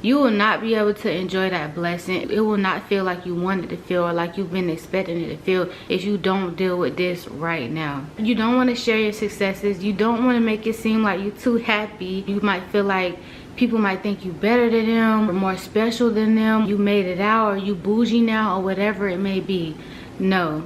You will not be able to enjoy that blessing. It will not feel like you wanted to feel or like you've been expecting it to feel if you don't deal with this right now. You don't want to share your successes. You don't want to make it seem like you're too happy. You might feel like people might think you better than them or more special than them. You made it out, or you bougie now, or whatever it may be. No.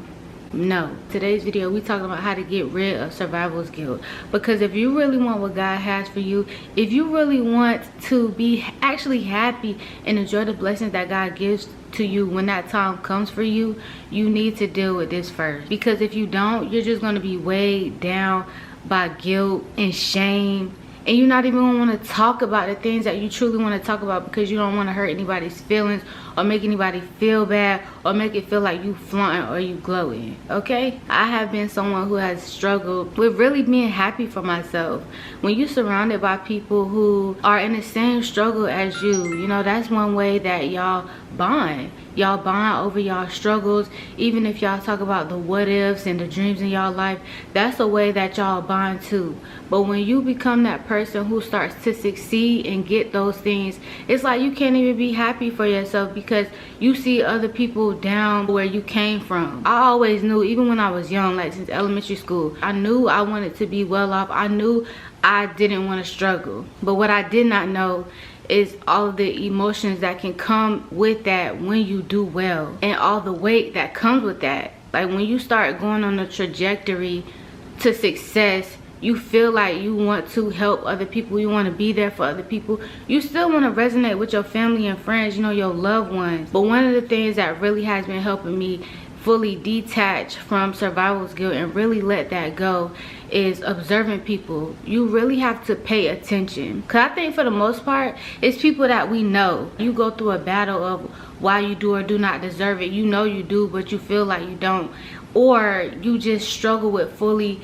Today's video we talking about how to get rid of survival's guilt, because if you really want what God has for you, if you really want to be actually happy and enjoy the blessings that God gives to you when that time comes for you, you need to deal with this first. Because if you don't, you're just going to be weighed down by guilt and shame, and you're not even going to want to talk about the things that you truly want to talk about, because you don't want to hurt anybody's feelings or make anybody feel bad or make it feel like you flaunting or you glowing. Okay, I have been someone who has struggled with really being happy for myself. When you're surrounded by people who are in the same struggle as you know, that's one way that y'all bond. Y'all bond over y'all struggles. Even if y'all talk about the what ifs and the dreams in y'all life, that's a way that y'all bond too. But when you become that person who starts to succeed and get those things, it's like you can't even be happy for yourself, because you see other people down where you came from. I always knew, even when I was young, like since elementary school, I knew I wanted to be well off. I knew I didn't want to struggle. But what I did not know is all of the emotions that can come with that when you do well, and all the weight that comes with that. Like when you start going on a trajectory to success, you feel like you want to help other people, you want to be there for other people, you still want to resonate with your family and friends, you know, your loved ones. But one of the things that really has been helping me fully detach from survival's guilt and really let that go is observing people. You really have to pay attention, because I think for the most part it's people that we know. You go through a battle of why you do or do not deserve it. You know you do, but you feel like you don't, or you just struggle with fully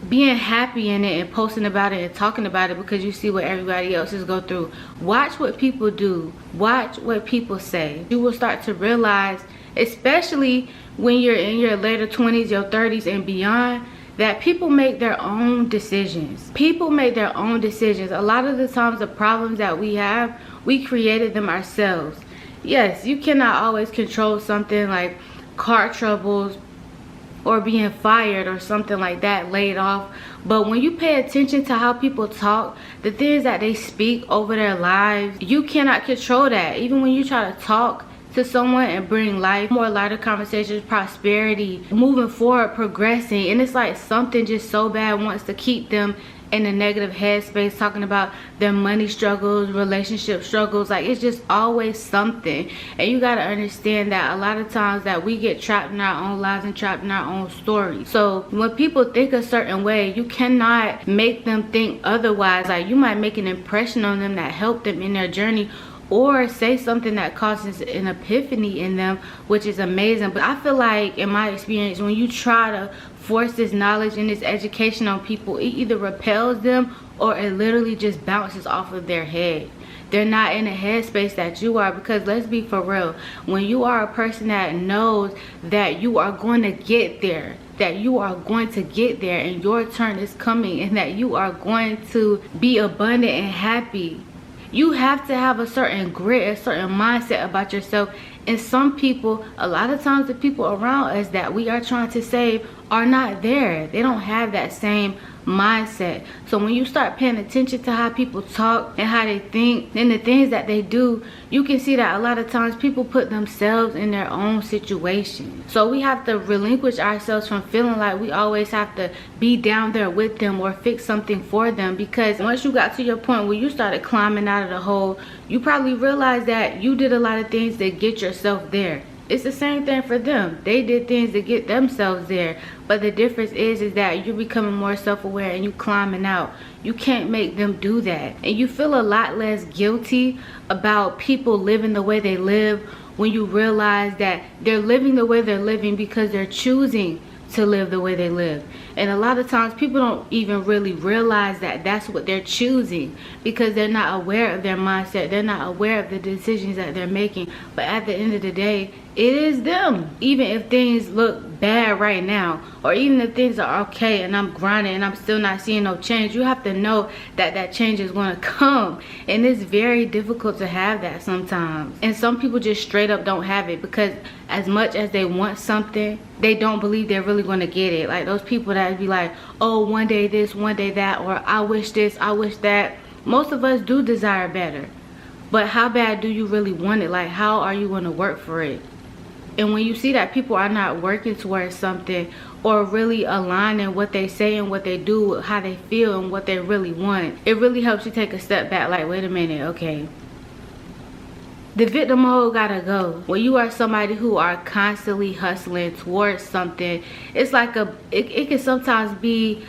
being happy in it and posting about it and talking about it because you see what everybody else is going through. Watch what people do, watch what people say. You will start to realize, especially when you're in your later 20s, your 30s and beyond, that people make their own decisions. People make their own decisions. A lot of the times the problems that we have, we created them ourselves. Yes, you cannot always control something like car troubles or being fired or something like that, laid off. But when you pay attention to how people talk, the things that they speak over their lives, you cannot control that. Even when you try to talk to someone and bring life, more lighter conversations, prosperity, moving forward, progressing, and it's like something just so bad wants to keep them in a negative headspace, talking about their money struggles, relationship struggles. Like, it's just always something. And you got to understand that a lot of times that we get trapped in our own lives and trapped in our own stories. So when people think a certain way, you cannot make them think otherwise. Like, you might make an impression on them that helped them in their journey, or say something that causes an epiphany in them, which is amazing. But I feel like, in my experience, when you try to force this knowledge and this education on people, it either repels them or it literally just bounces off of their head. They're not in a headspace that you are, because let's be for real, when you are a person that knows that you are going to get there, that you are going to get there and your turn is coming, and that you are going to be abundant and happy, you have to have a certain grit, a certain mindset about yourself. And some people, a lot of times the people around us that we are trying to save are not there. They don't have that same mindset. So when you start paying attention to how people talk and how they think and the things that they do, you can see that a lot of times people put themselves in their own situation. So we have to relinquish ourselves from feeling like we always have to be down there with them or fix something for them, because once you got to your point where you started climbing out of the hole, you probably realized that you did a lot of things to get yourself there. It's the same thing for them. They did things to get themselves there. But the difference is that you're becoming more self-aware and you climbing out. You can't make them do that. And you feel a lot less guilty about people living the way they live when you realize that they're living the way they're living because they're choosing to live the way they live. And a lot of times people don't even really realize that that's what they're choosing, because they're not aware of their mindset. They're not aware of the decisions that they're making. But at the end of the day, it is them. Even if things look bad right now, or even if things are okay and I'm grinding and I'm still not seeing no change, you have to know that that change is going to come. And it's very difficult to have that sometimes. And some people just straight up don't have it, because as much as they want something, they don't believe they're really going to get it. Like those people that be like, oh, one day this, one day that, or I wish this, I wish that. Most of us do desire better, but how bad do you really want it? Like, how are you going to work for it? And when you see that people are not working towards something, or really aligning what they say and what they do with how they feel and what they really want, it really helps you take a step back. Like, wait a minute, okay, the victim mode gotta go. When you are somebody who are constantly hustling towards something, it's like it can sometimes be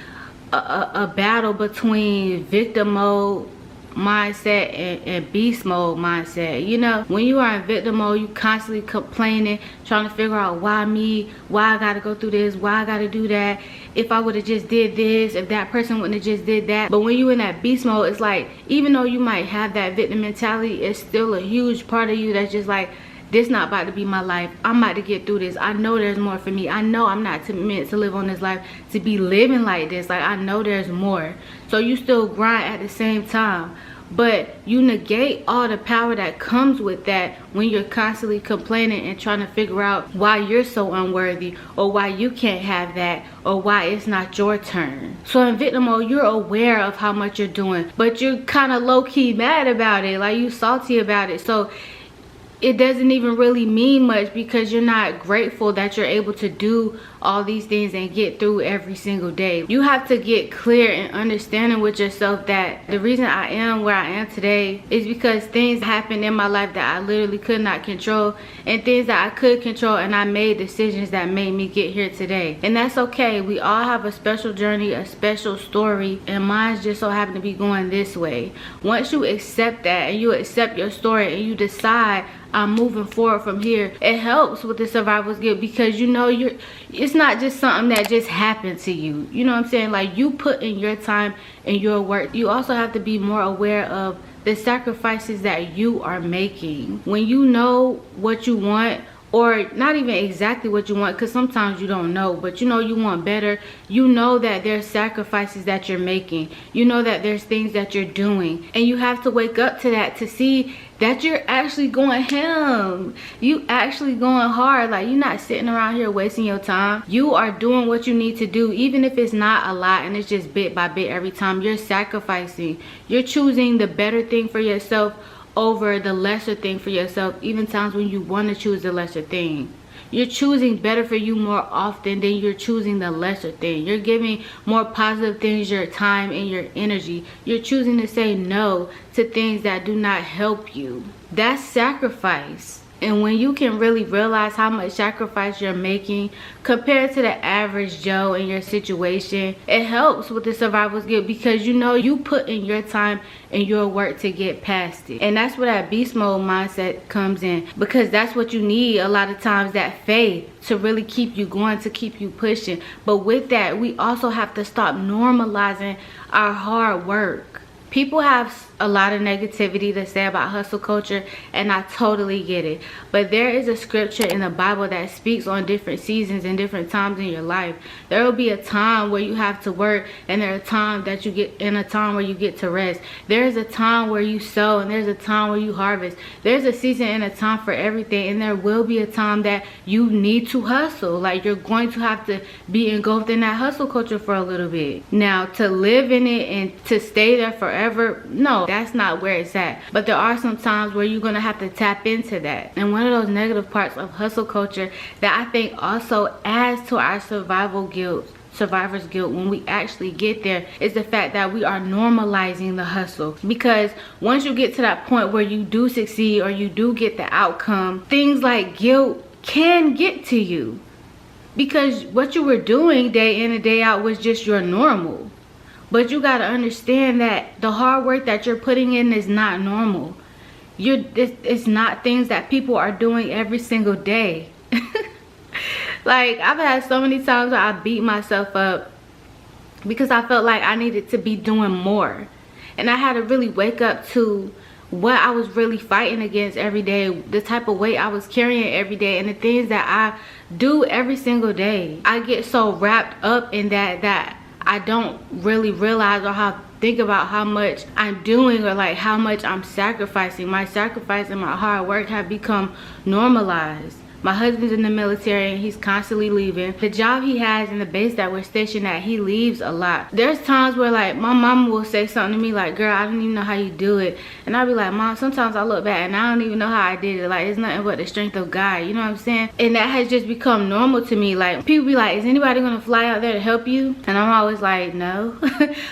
a battle between victim mode mindset and beast mode mindset. You know, when you are in victim mode, you constantly complaining, trying to figure out why me, why I gotta go through this, why I gotta do that, if I would have just did this, if that person wouldn't have just did that. But when you in that beast mode, it's like, even though you might have that victim mentality, it's still a huge part of you that's just like, this not about to be my life. I'm about to get through this. I know there's more for me. I know I'm not meant to live on this life to be living like this. Like, I know there's more. So you still grind at the same time, but you negate all the power that comes with that when you're constantly complaining and trying to figure out why you're so unworthy, or why you can't have that, or why it's not your turn. So in victim mode, you're aware of how much you're doing, but you're kind of low-key mad about it. Like, you salty about it. So it doesn't even really mean much, because you're not grateful that you're able to do all these things and get through every single day. You have to get clear and understanding with yourself that the reason I am where I am today is because things happened in my life that I literally could not control, and things that I could control, and I made decisions that made me get here today. And that's okay. We all have a special journey, a special story, and mine's just so happened to be going this way. Once you accept that, and you accept your story, and you decide, I'm moving forward from here, it helps with the survivor's guilt, because you know it's not just something that just happened to you. You know what I'm saying? Like, you put in your time and your work. You also have to be more aware of the sacrifices that you are making. When you know what you want, or not even exactly what you want, because sometimes you don't know, but you know you want better, you know that there's sacrifices that you're making, you know that there's things that you're doing, and you have to wake up to that to see that you're actually going ham. You actually going hard. Like, you're not sitting around here wasting your time. You are doing what you need to do, even if it's not a lot and it's just bit by bit every time. You're sacrificing. You're choosing the better thing for yourself over the lesser thing for yourself, even times when you want to choose the lesser thing. You're choosing better for you more often than you're choosing the lesser thing. You're giving more positive things your time and your energy. You're choosing to say no to things that do not help you. That's sacrifice. And when you can really realize how much sacrifice you're making compared to the average Joe in your situation, it helps with the survivor's guilt, because you know you put in your time and your work to get past it. And that's where that beast mode mindset comes in, because that's what you need a lot of times, that faith to really keep you going, to keep you pushing. But with that, we also have to stop normalizing our hard work. People have a lot of negativity to say about hustle culture, and I totally get it. But there is a scripture in the Bible that speaks on different seasons and different times in your life. There will be a time where you have to work, and there are times that you get in a time where you get to rest. There's a time where you sow, and there's a time where you harvest. There's a season and a time for everything, and there will be a time that you need to hustle. Like, you're going to have to be engulfed in that hustle culture for a little bit. Now, to live in it and to stay there forever, no, that's not where it's at. But there are some times where you're gonna have to tap into that. And one of those negative parts of hustle culture that I think also adds to our survivor's guilt when we actually get there, is the fact that we are normalizing the hustle. Because once you get to that point where you do succeed, or you do get the outcome, things like guilt can get to you, because what you were doing day in and day out was just your normal. But you got to understand that the hard work that you're putting in is not normal. It's not things that people are doing every single day. Like, I've had so many times where I beat myself up because I felt like I needed to be doing more. And I had to really wake up to what I was really fighting against every day, the type of weight I was carrying every day, and the things that I do every single day. I get so wrapped up in that I don't really realize or think about how much I'm doing, or like how much I'm sacrificing. My sacrifice and my hard work have become normalized. My husband's in the military and he's constantly leaving. The job he has and the base that we're stationed at, he leaves a lot. There's times where like my mama will say something to me like, girl, I don't even know how you do it. And I'll be like, Mom, sometimes I look back and I don't even know how I did it. Like, it's nothing but the strength of God, you know what I'm saying? And that has just become normal to me. Like, people be like, is anybody gonna fly out there to help you? And I'm always like, no.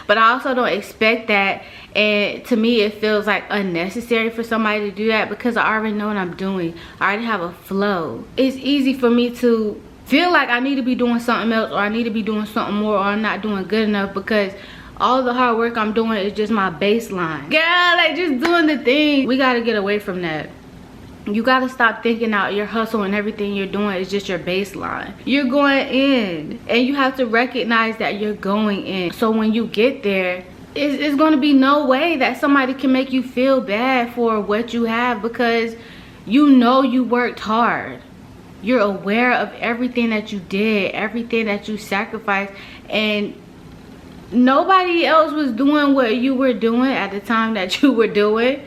But I also don't expect that. And to me, it feels like unnecessary for somebody to do that, because I already know what I'm doing. I already have a flow. It's easy for me to feel like I need to be doing something else, or I need to be doing something more, or I'm not doing good enough, because all the hard work I'm doing is just my baseline. Girl, like, just doing the thing. We gotta get away from that. You gotta stop thinking out your hustle and everything you're doing is just your baseline. You're going in, and you have to recognize that you're going in. So when you get there, it's going to be no way that somebody can make you feel bad for what you have, because you know you worked hard. You're aware of everything that you did, everything that you sacrificed, and nobody else was doing what you were doing at the time that you were doing.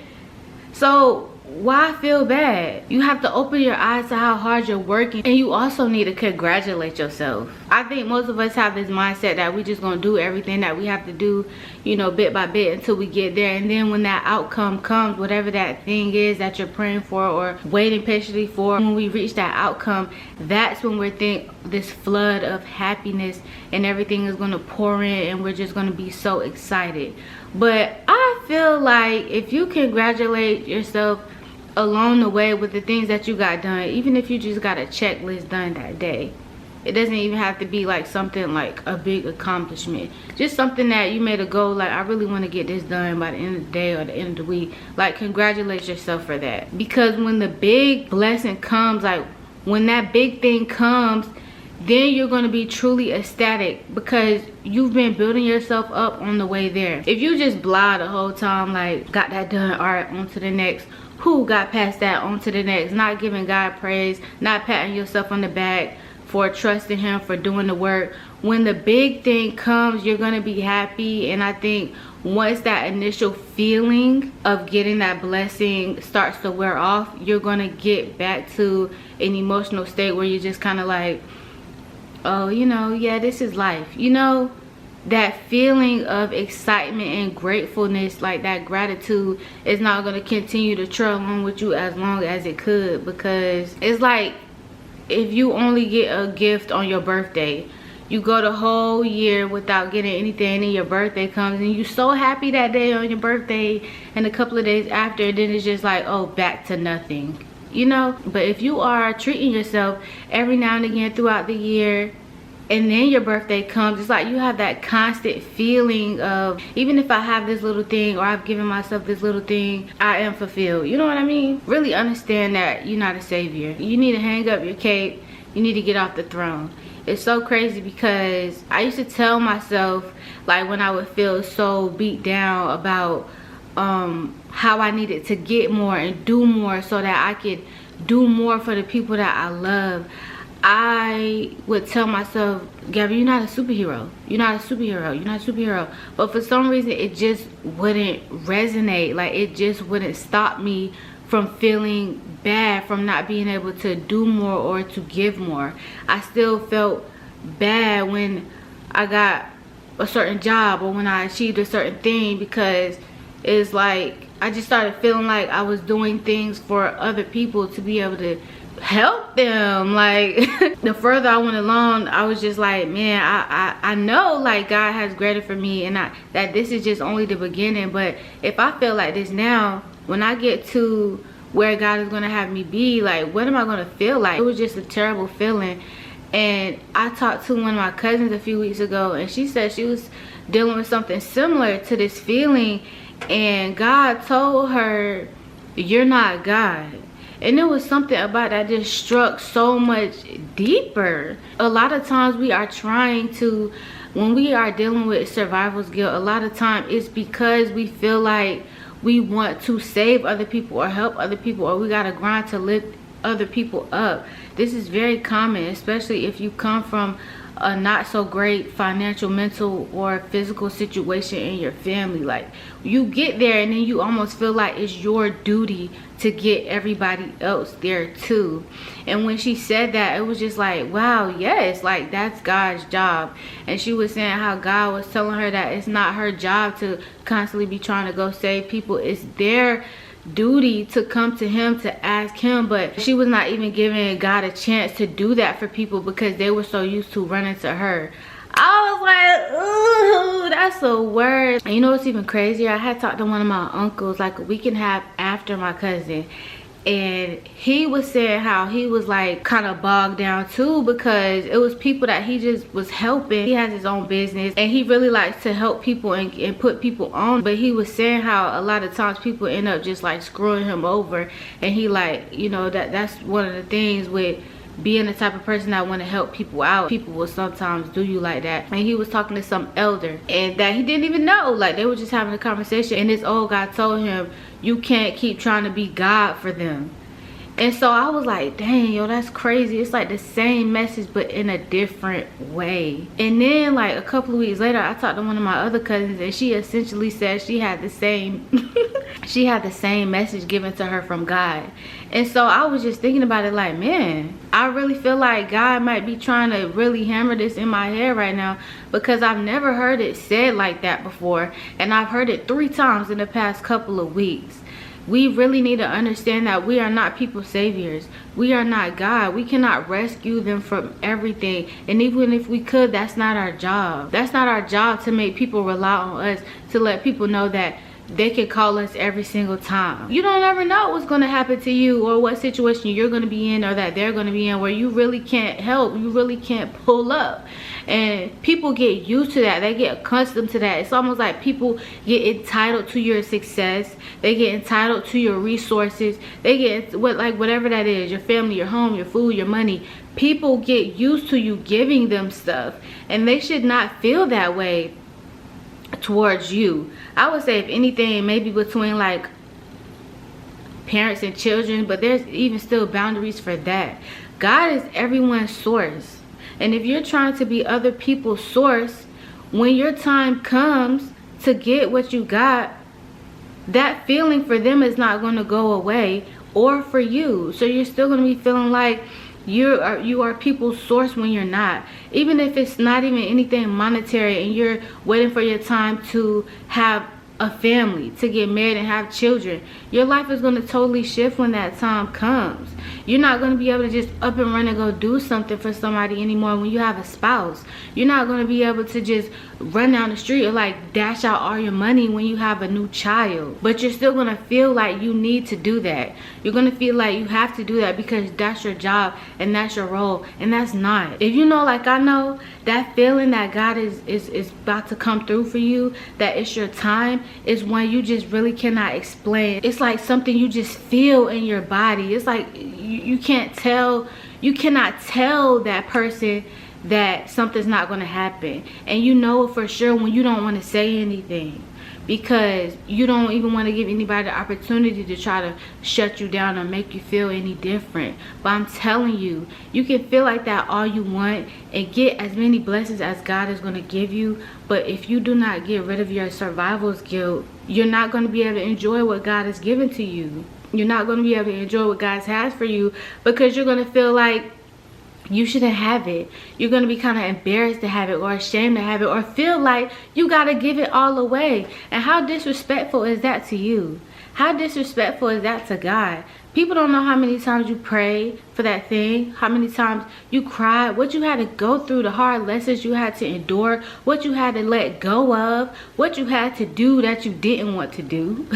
So why feel bad? You have to open your eyes to how hard you're working, and you also need to congratulate yourself. I think most of us have this mindset that we just gonna do everything that we have to do, you know, bit by bit until we get there. And then when that outcome comes, whatever that thing is that you're praying for or waiting patiently for, when we reach that outcome, that's when we're this flood of happiness and everything is gonna pour in, and we're just gonna be so excited. But I feel like if you congratulate yourself along the way with the things that you got done, even if you just got a checklist done that day, it doesn't even have to be like something like a big accomplishment, just something that you made a goal, like I really want to get this done by the end of the day or the end of the week. Like, congratulate yourself for that, because when the big blessing comes, like when that big thing comes, then you're going to be truly ecstatic, because you've been building yourself up on the way there. If you just blah the whole time, like got that done, all right, on to the next, who got past that, on to the next, not giving God praise, not patting yourself on the back for trusting him, for doing the work. When the big thing comes, you're going to be happy. And I think once that initial feeling of getting that blessing starts to wear off, you're going to get back to an emotional state where you're just kind of like, oh, you know, yeah, this is life. You know, that feeling of excitement and gratefulness, like that gratitude, is not going to continue to trail along with you as long as it could. Because it's like, if you only get a gift on your birthday, you go the whole year without getting anything, and your birthday comes and you're so happy that day on your birthday, and a couple of days after, then it's just like, oh, back to nothing, you know. But if you are treating yourself every now and again throughout the year, and then your birthday comes, it's like you have that constant feeling of, even if I have this little thing, or I've given myself this little thing, I am fulfilled. You know what I mean? Really understand that you're not a savior. You need to hang up your cape. You need to get off the throne. It's so crazy, because I used to tell myself, like when I would feel so beat down about how I needed to get more and do more so that I could do more for the people that I love, I would tell myself, Gabby, you're not a superhero. You're not a superhero. You're not a superhero. But for some reason, it just wouldn't resonate. Like, it just wouldn't stop me from feeling bad, from not being able to do more or to give more. I still felt bad when I got a certain job or when I achieved a certain thing, because it's like I just started feeling like I was doing things for other people to be able to help them. Like, the further I went along, I was just like, man, I know like God has greater for me, and that this is just only the beginning. But if I feel like this now, when I get to where God is going to have me be, like, what am I going to feel like? It was just a terrible feeling. And I talked to one of my cousins a few weeks ago, and she said she was dealing with something similar to this feeling, and God told her, you're not God. And there was something about that just struck so much deeper. A lot of times we are trying to, when we are dealing with survival's guilt, a lot of time it's because we feel like we want to save other people or help other people, or we gotta grind to lift other people up. This is very common, especially if you come from a not so great financial, mental, or physical situation in your family. Like, you get there and then you almost feel like it's your duty to get everybody else there too. And when she said that, it was just like, wow, yes, like that's God's job. And she was saying how God was telling her that it's not her job to constantly be trying to go save people. It's their duty to come to him, to ask him. But she was not even giving God a chance to do that for people because they were so used to running to her. I was like, ooh, that's a word. And you know what's even crazier? I had talked to one of my uncles like a week and a half after my cousin, and he was saying how he was like kind of bogged down too, because it was people that he just was helping. He has his own business and he really likes to help people and put people on, but he was saying how a lot of times people end up just like screwing him over. And he like, you know, that's one of the things with being the type of person that want to help people out. People will sometimes do you like that. And he was talking to some elder and that he didn't even know, like they were just having a conversation, and this old guy told him, you can't keep trying to be God for them. And so I was like, dang, yo, that's crazy. It's like the same message but in a different way. And then like a couple of weeks later, I talked to one of my other cousins, and she essentially said she had the same she had the same message given to her from God. And so I was just thinking about it like, man, I really feel like God might be trying to really hammer this in my head right now, because I've never heard it said like that before, and I've heard it 3 times in the past couple of weeks. We really need to understand that we are not people's saviors. We are not God. We cannot rescue them from everything. And even if we could, that's not our job. That's not our job to make people rely on us, to let people know that they can call us every single time. You don't ever know what's going to happen to you, or what situation you're going to be in, or that they're going to be in, where you really can't help. You really can't pull up. And people get used to that. They get accustomed to that. It's almost like people get entitled to your success. They get entitled to your resources. They get whatever that is, your family, your home, your food, your money. People get used to you giving them stuff, and they should not feel that way towards you. I would say, if anything, maybe between like parents and children, but there's even still boundaries for that. God is everyone's source. And if you're trying to be other people's source, when your time comes to get what you got, that feeling for them is not going to go away, or for you. So you're still going to be feeling like you are people's source when you're not. Even if it's not even anything monetary, and you're waiting for your time to have a family, to get married and have children, your life is going to totally shift when that time comes. You're not going to be able to just up and run and go do something for somebody anymore when you have a spouse. You're not going to be able to just run down the street or like dash out all your money when you have a new child. But you're still going to feel like you need to do that. You're going to feel like you have to do that because that's your job and that's your role, and that's not. If you know, like I know, that feeling that God is about to come through for you, that it's your time, is one you just really cannot explain. It's like something you just feel in your body. It's like you cannot tell that person that something's not going to happen. And you know for sure when you don't want to say anything, because you don't even want to give anybody the opportunity to try to shut you down or make you feel any different. But I'm telling you, you can feel like that all you want and get as many blessings as God is going to give you, but if you do not get rid of your survival's guilt, you're not going to be able to enjoy what God has given to you. You're not going to be able to enjoy what God has for you, because you're going to feel like you shouldn't have it. You're going to be kind of embarrassed to have it, or ashamed to have it, or feel like you got to give it all away. And how disrespectful is that to you? How disrespectful is that to God? People don't know how many times you prayed for that thing, how many times you cried, what you had to go through, the hard lessons you had to endure, what you had to let go of, what you had to do that you didn't want to do.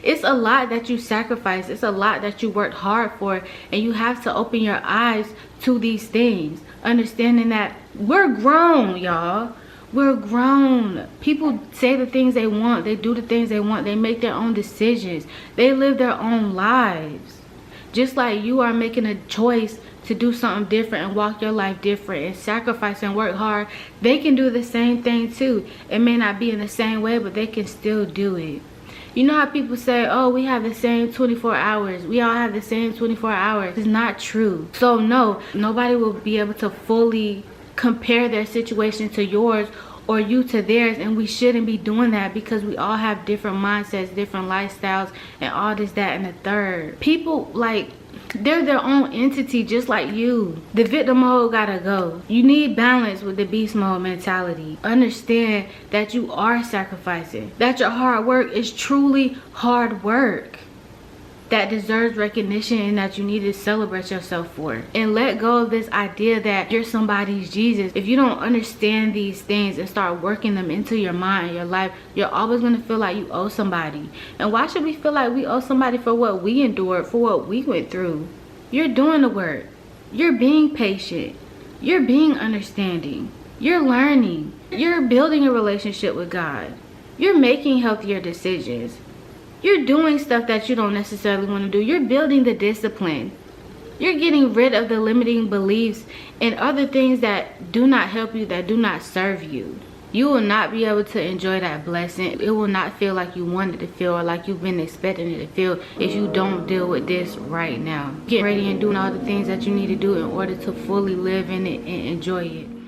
It's a lot that you sacrificed. It's a lot that you worked hard for, and you have to open your eyes to these things, understanding that we're grown, y'all. We're grown. People say the things they want. They do the things they want. They make their own decisions. They live their own lives. Just like you are making a choice to do something different and walk your life different and sacrifice and work hard, they can do the same thing too. It may not be in the same way, but they can still do it. You know how people say, oh, we have the same 24 hours. We all have the same 24 hours. It's not true. So no, nobody will be able to fully compare their situation to yours or you to theirs, and we shouldn't be doing that because we all have different mindsets, different lifestyles, and all this, that, and the third. People, like, they're their own entity just like you. The victim mode gotta go. You need balance with the beast mode mentality. Understand that you are sacrificing, that your hard work is truly hard work that deserves recognition and that you need to celebrate yourself for. And let go of this idea that you're somebody's Jesus. If you don't understand these things and start working them into your mind and your life, you're always going to feel like you owe somebody. And why should we feel like we owe somebody for what we endured, for what we went through? You're doing the work. You're being patient. You're being understanding. You're learning. You're building a relationship with God. You're making healthier decisions. You're doing stuff that you don't necessarily want to do. You're building the discipline. You're getting rid of the limiting beliefs and other things that do not help you, that do not serve you. You will not be able to enjoy that blessing. It will not feel like you wanted to feel or like you've been expecting it to feel if you don't deal with this right now. Get ready and doing all the things that you need to do in order to fully live in it and enjoy it.